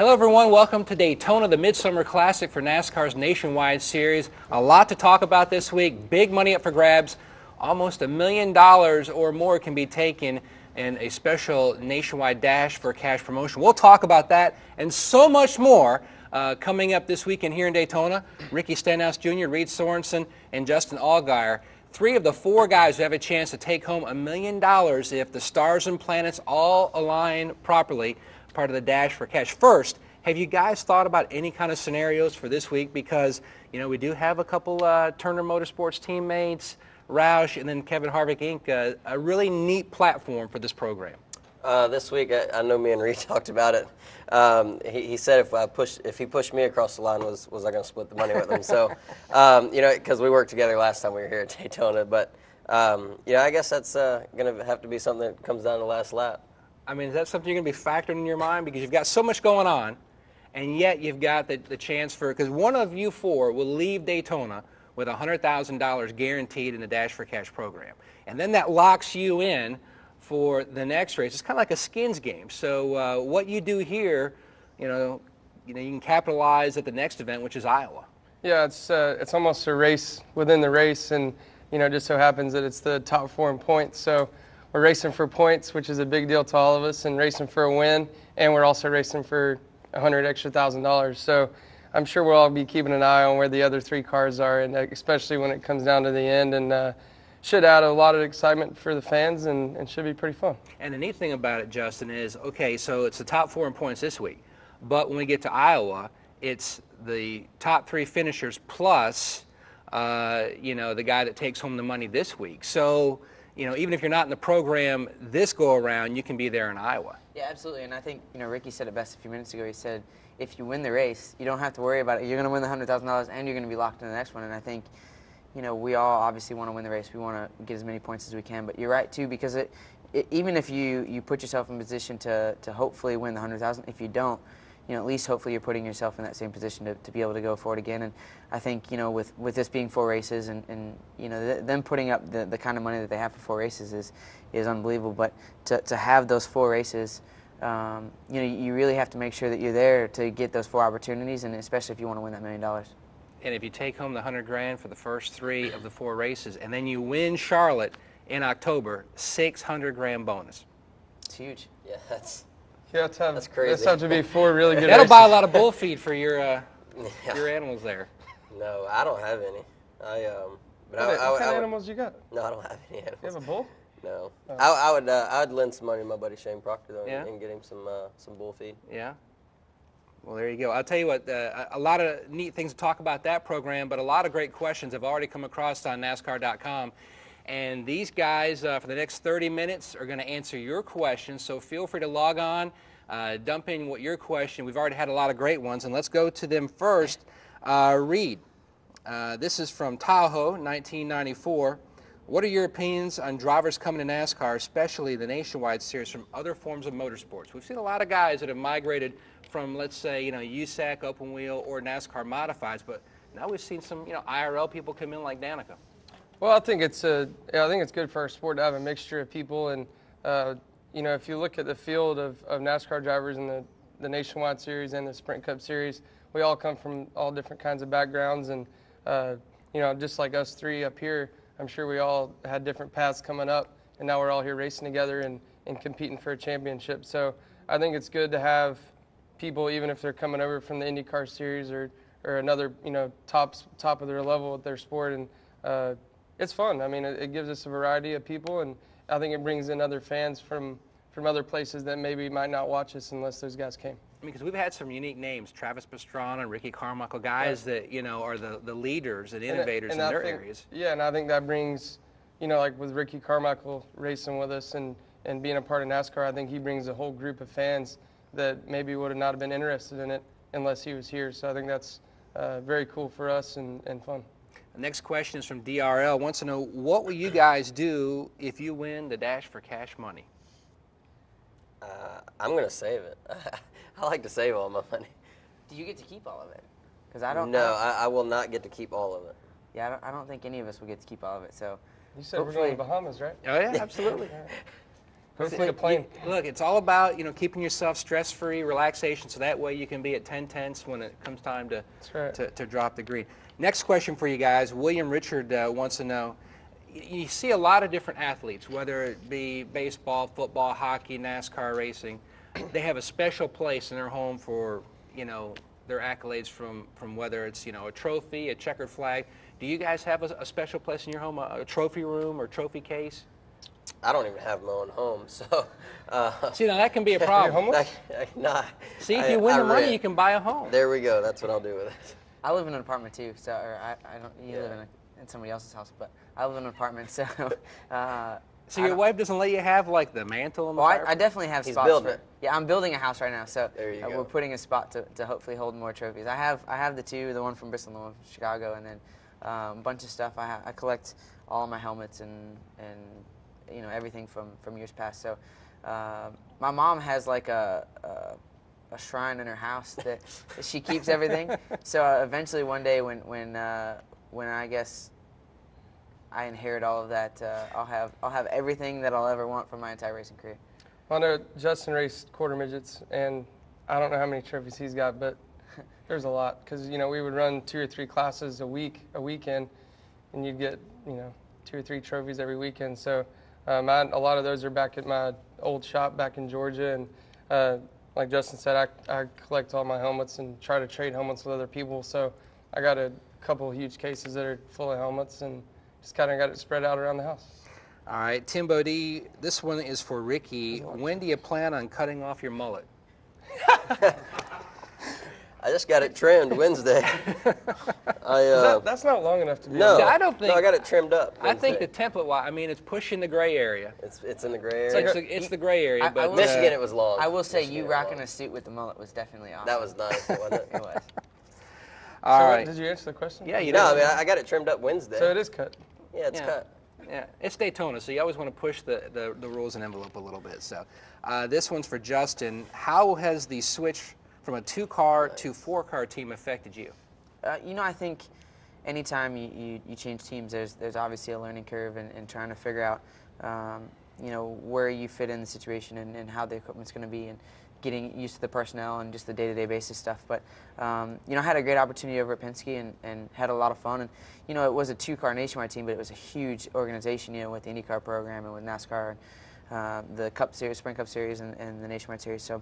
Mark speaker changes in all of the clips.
Speaker 1: Hello everyone, welcome to Daytona, the Midsummer Classic for NASCAR's Nationwide Series. A lot to talk about this week, big money up for grabs. Almost $1 million or more can be taken in a special nationwide dash for cash promotion. We'll talk about that and so much more coming up this weekend here in Daytona. Ricky Stenhouse Jr., Reed Sorensen, and Justin Allgaier. 3 of the 4 guys who have a chance to take home $1 million if the stars and planets all align properly, part of the dash for cash. First, have you guys thought about any kind of scenarios for this week? Because, you know, we do have a couple Turner Motorsports teammates, Roush, and then Kevin Harvick Inc., a really neat platform for this program.
Speaker 2: This week, I know me and Reed talked about it. He said if he pushed me across the line, was I going to split the money with him? So, you know, because we worked together last time we were here at Daytona. But, you know, I guess that's going to have to be something that comes down to the last lap.
Speaker 1: I mean, is that something you're going to be factoring in your mind? Because you've got so much going on, and yet you've got the chance for, because one of you 4 will leave Daytona with $100,000 guaranteed in the Dash for Cash program. And then that locks you in for the next race. It's kind of like a skins game. So what you do here, you know, you can capitalize at the next event, which is Iowa.
Speaker 3: Yeah, it's almost a race within the race, and you know, it just so happens that it's the top 4 in points. So we're racing for points, which is a big deal to all of us, and racing for a win, and we're also racing for $100,000 extra. So I'm sure we'll all be keeping an eye on where the other 3 cars are, and especially when it comes down to the end, and should add a lot of excitement for the fans, and should be pretty fun.
Speaker 1: And the neat thing about it, Justin, is, okay, so it's the top 4 in points this week, but when we get to Iowa, it's the top 3 finishers plus, you know, the guy that takes home the money this week. So, you know, even if you're not in the program this go-around, you can be there in Iowa.
Speaker 4: Yeah, absolutely. And I think, you know, Ricky said it best a few minutes ago. He said, if you win the race, you don't have to worry about it. You're going to win the $100,000, and you're going to be locked in the next one. And I think, you know, we all obviously want to win the race. We want to get as many points as we can. But you're right, too, because even if you put yourself in position to hopefully win the $100,000, if you don't, you know, at least hopefully you're putting yourself in that same position to be able to go for it again. And I think, you know, with this being 4 races and you know, them putting up the kind of money that they have for 4 races is unbelievable. But to have those 4 races, you know, you really have to make sure that you're there to get those 4 opportunities, and especially if you want to win that $1 million.
Speaker 1: And if you take home the $100,000 for the first 3 of the 4 races, and then you win Charlotte in October, $600,000 bonus.
Speaker 4: It's huge.
Speaker 2: Yeah, that's crazy.
Speaker 3: That's have to be 4 really good
Speaker 1: That'll
Speaker 3: races.
Speaker 1: buy a lot of bull feed for your animals there.
Speaker 2: No, I don't have any.
Speaker 3: What kind of animals you got?
Speaker 2: No, I don't have any animals.
Speaker 3: You have a bull?
Speaker 2: No.
Speaker 3: Oh.
Speaker 2: I would lend some money to my buddy Shane Proctor though,
Speaker 1: Yeah?
Speaker 2: and get him some bull feed.
Speaker 1: Yeah. Well, there you go. I'll tell you what, a lot of neat things to talk about that program, but a lot of great questions have already come across on NASCAR.com. And these guys, for the next 30 minutes, are going to answer your questions. So feel free to log on, dump in what your question. We've already had a lot of great ones, and let's go to them first. Reed, this is from Tahoe, 1994. What are your opinions on drivers coming to NASCAR, especially the Nationwide Series, from other forms of motorsports? We've seen a lot of guys that have migrated from, let's say, you know, USAC, open wheel, or NASCAR modifieds, but now we've seen some, you know, IRL people come in like Danica.
Speaker 3: Well, I think it's good for our sport to have a mixture of people, and you know, if you look at the field of NASCAR drivers in the Nationwide Series and the Sprint Cup Series, we all come from all different kinds of backgrounds, and you know, just like us 3 up here, I'm sure we all had different paths coming up, and now we're all here racing together and competing for a championship. So I think it's good to have people, even if they're coming over from the IndyCar Series or another, you know, top of their level with their sport, and it's fun. I mean, it gives us a variety of people, and I think it brings in other fans from other places that maybe might not watch us unless those guys came.
Speaker 1: I mean, because we've had some unique names, Travis Pastrana and Ricky Carmichael, guys that, you know, are the leaders and innovators in their areas.
Speaker 3: Yeah, and I think that brings, you know, like with Ricky Carmichael racing with us and being a part of NASCAR, I think he brings a whole group of fans that maybe would have not have been interested in it unless he was here. So I think that's very cool for us and fun.
Speaker 1: The next question is from DRL. Wants to know, what will you guys do if you win the Dash for Cash money?
Speaker 2: I'm going to save it. I like to save all my money.
Speaker 4: Do you get to keep all of it? Because I don't.
Speaker 2: No, I will not get to keep all of it.
Speaker 4: Yeah, I don't think any of us will get to keep all of it. So
Speaker 3: you said we're going to the Bahamas, right?
Speaker 1: Oh yeah, absolutely.
Speaker 3: Hopefully a plane.
Speaker 1: Look, it's all about, keeping yourself stress-free, relaxation, so that way you can be at 10-10 when it comes time to,
Speaker 3: right.
Speaker 1: to drop the green. Next question for you guys. William Richard wants to know, you see a lot of different athletes, whether it be baseball, football, hockey, NASCAR racing. They have a special place in their home for, their accolades from whether it's, a trophy, a checkered flag. Do you guys have a special place in your home, a trophy room or trophy case?
Speaker 2: I don't even have my own home, so.
Speaker 1: See, now that can be a problem.
Speaker 2: Nah,
Speaker 1: See, if you win the money, you can buy a home.
Speaker 2: There we go. That's what I'll do with it.
Speaker 4: I live in an apartment too, so I don't. You live in somebody else's house, but I live in an apartment, so.
Speaker 1: So your wife doesn't let you have like the mantle and the
Speaker 4: Well, I definitely have
Speaker 2: He's
Speaker 4: spots.
Speaker 2: building it.
Speaker 4: Yeah, I'm building a house right now, so
Speaker 2: There you go.
Speaker 4: we're putting a spot to hopefully hold more trophies. I have the two, the one from Bristol and the one from Chicago, and then a bunch of stuff. I collect all of my helmets and everything from years past. So my mom has like a shrine in her house that she keeps everything. So eventually one day when I guess I inherit all of that, I'll have everything that I'll ever want from my entire racing career.
Speaker 3: Well, I know Justin raced quarter midgets, and I don't know how many trophies he's got, but there's a lot. Because, we would run 2 or 3 classes a weekend, and you'd get, 2 or 3 trophies every weekend. So a lot of those are back at my old shop back in Georgia. And like Justin said, I collect all my helmets and try to trade helmets with other people. So I got a couple huge cases that are full of helmets, and just kind of got it spread out around the house.
Speaker 1: All right, Tim Bodie, this one is for Ricky. When do you plan on cutting off your mullet?
Speaker 2: I just got it trimmed Wednesday.
Speaker 3: That's not long enough to be.
Speaker 2: No,
Speaker 1: I don't think.
Speaker 2: No, I got it trimmed up.
Speaker 1: I think the
Speaker 2: Wednesday.
Speaker 1: template, it's pushing the gray area.
Speaker 2: It's in the gray area.
Speaker 1: It's the gray area,
Speaker 4: I
Speaker 1: but
Speaker 4: will-
Speaker 2: Michigan, it was long.
Speaker 4: I will say
Speaker 2: Michigan,
Speaker 4: you
Speaker 2: it was
Speaker 4: rocking
Speaker 2: long.
Speaker 4: a suit with the mullet was definitely awesome.
Speaker 2: That was nice, wasn't it?
Speaker 4: It was.
Speaker 1: all
Speaker 3: So
Speaker 1: right.
Speaker 3: did you answer the question?
Speaker 1: Yeah, you
Speaker 2: No,
Speaker 1: did.
Speaker 2: I got it trimmed up Wednesday.
Speaker 3: So it is cut.
Speaker 2: Yeah, it's
Speaker 1: Yeah.
Speaker 2: cut.
Speaker 1: Yeah, it's Daytona, so you always want to push the rules and envelope a little bit. So this one's for Justin. How has the switch from a 2-car to 4-car team affected you?
Speaker 4: I think anytime you change teams, there's obviously a learning curve and trying to figure out, where you fit in the situation and how the equipment's going to be and getting used to the personnel and just the day-to-day basis stuff. But, I had a great opportunity over at Penske and had a lot of fun. And, it was a 2-car nationwide team, but it was a huge organization, with the IndyCar program and with NASCAR and the Cup Series, Sprint Cup Series and the nationwide series. So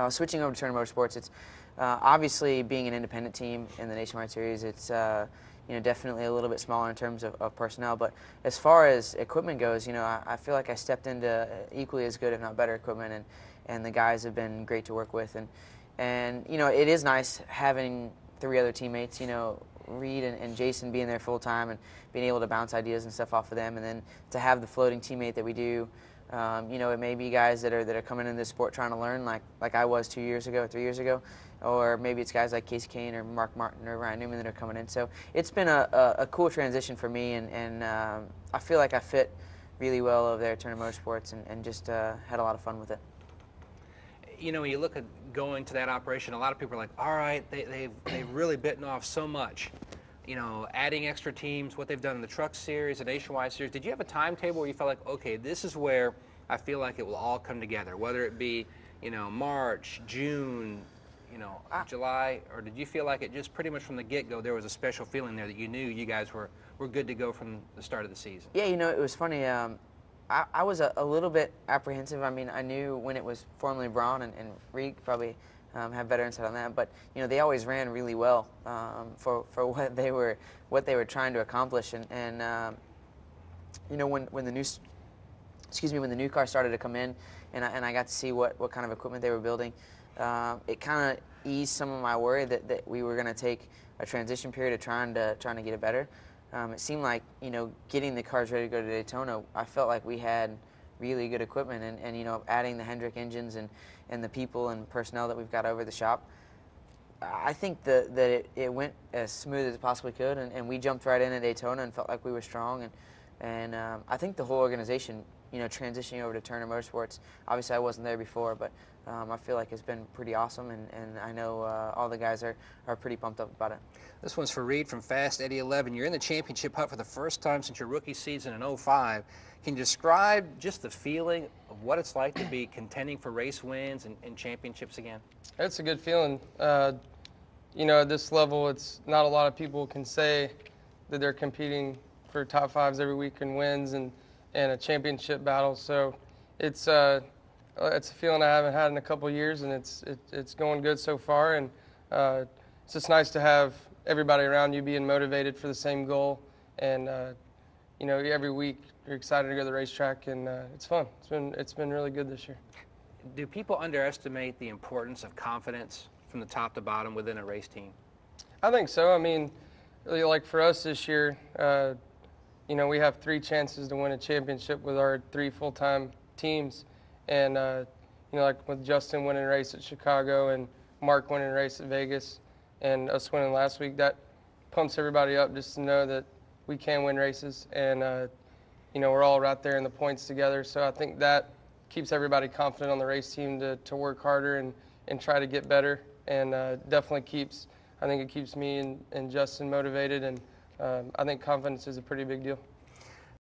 Speaker 4: switching over to Turner Motorsports, it's obviously being an independent team in the nationwide series, it's definitely a little bit smaller in terms of personnel. But as far as equipment goes, I feel like I stepped into equally as good, if not better, equipment, and the guys have been great to work with. And it is nice having 3 other teammates, Reed and Jason being there full time and being able to bounce ideas and stuff off of them, and then to have the floating teammate that we do. It may be guys that are coming into this sport trying to learn, like I was 2 years ago, 3 years ago, or maybe it's guys like Casey Kane or Mark Martin or Ryan Newman that are coming in. So it's been a cool transition for me, and I feel like I fit really well over there at Turner Motorsports and just had a lot of fun with it.
Speaker 1: When you look at going to that operation, a lot of people are like, all right, they've really bitten off so much. Adding extra teams, what they've done in the Truck Series, the Nationwide Series. Did you have a timetable where you felt like, okay, this is where I feel like it will all come together, whether it be, March, June, July, or did you feel like it just pretty much from the get-go there was a special feeling there that you knew you guys were good to go from the start of the season?
Speaker 4: Yeah, it was funny. I was a little bit apprehensive. I mean, I knew when it was formerly Braun and Reed probably have better insight on that. But they always ran really well for what they were trying to accomplish. And when the new car started to come in, and I got to see what kind of equipment they were building, it kind of eased some of my worry that we were going to take a transition period of trying to get it better. It seemed like, getting the cars ready to go to Daytona, I felt like we had really good equipment, and adding the Hendrick engines and the people and personnel that we've got over the shop, I think that it went as smooth as it possibly could, and we jumped right in at Daytona and felt like we were strong, and I think the whole organization transitioning over to Turner Motorsports. Obviously, I wasn't there before, but I feel like it's been pretty awesome, and I know all the guys are pretty pumped up about it.
Speaker 1: This one's for Reed from Fast Eddie 11. You're in the championship hunt for the first time since your rookie season in '05. Can you describe just the feeling of what it's like to be contending for race wins and championships again? It's
Speaker 3: a good feeling. At this level, it's not a lot of people can say that they're competing for top fives every week and wins and a championship battle. So it's a feeling I haven't had in a couple of years, and it's going good so far. And it's just nice to have everybody around you being motivated for the same goal. And every week you're excited to go to the racetrack, and it's fun. It's been really good this year.
Speaker 1: Do people underestimate the importance of confidence from the top to bottom within a race team?
Speaker 3: I think so. I mean, really, like for us this year, we have 3 chances to win a championship with our 3 full-time teams. And, like with Justin winning a race at Chicago and Mark winning a race at Vegas and us winning last week, that pumps everybody up just to know that we can win races. And, we're all right there in the points together. So I think that keeps everybody confident on the race team to work harder and try to get better. And definitely I think it keeps me and Justin motivated. And I think confidence is a pretty big deal.